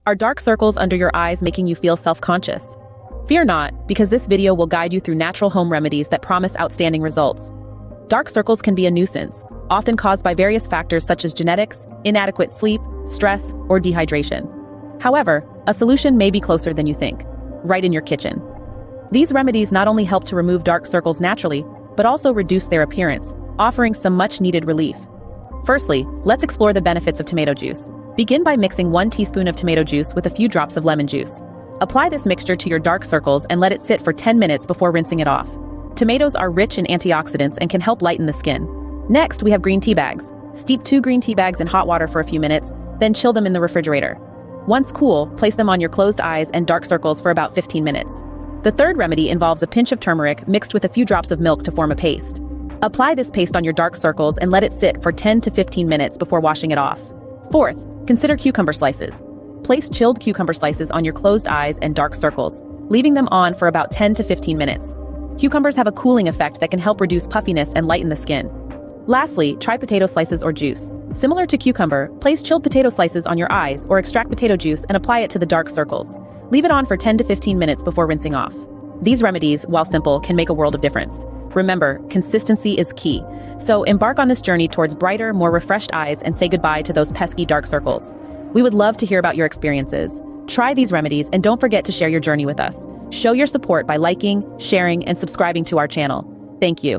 Are dark circles under your eyes making you feel self-conscious? Fear not, because this video will guide you through natural home remedies that promise outstanding results. Dark circles can be a nuisance, often caused by various factors such as genetics, inadequate sleep, stress, or dehydration. However, a solution may be closer than you think, right in your kitchen. These remedies not only help to remove dark circles naturally, but also reduce their appearance, offering some much-needed relief. Firstly, let's explore the benefits of tomato juice. Begin by mixing 1 teaspoon of tomato juice with a few drops of lemon juice. Apply this mixture to your dark circles and let it sit for 10 minutes before rinsing it off. Tomatoes are rich in antioxidants and can help lighten the skin. Next, we have green tea bags. Steep 2 green tea bags in hot water for a few minutes, then chill them in the refrigerator. Once cool, place them on your closed eyes and dark circles for about 15 minutes. The third remedy involves a pinch of turmeric mixed with a few drops of milk to form a paste. Apply this paste on your dark circles and let it sit for 10 to 15 minutes before washing it off. Fourth, consider cucumber slices. Place chilled cucumber slices on your closed eyes and dark circles, leaving them on for about 10 to 15 minutes. Cucumbers have a cooling effect that can help reduce puffiness and lighten the skin. Lastly, try potato slices or juice. Similar to cucumber, place chilled potato slices on your eyes or extract potato juice and apply it to the dark circles. Leave it on for 10 to 15 minutes before rinsing off. These remedies, while simple, can make a world of difference. Remember, consistency is key. So embark on this journey towards brighter, more refreshed eyes and say goodbye to those pesky dark circles. We would love to hear about your experiences. Try these remedies and don't forget to share your journey with us. Show your support by liking, sharing, and subscribing to our channel. Thank you.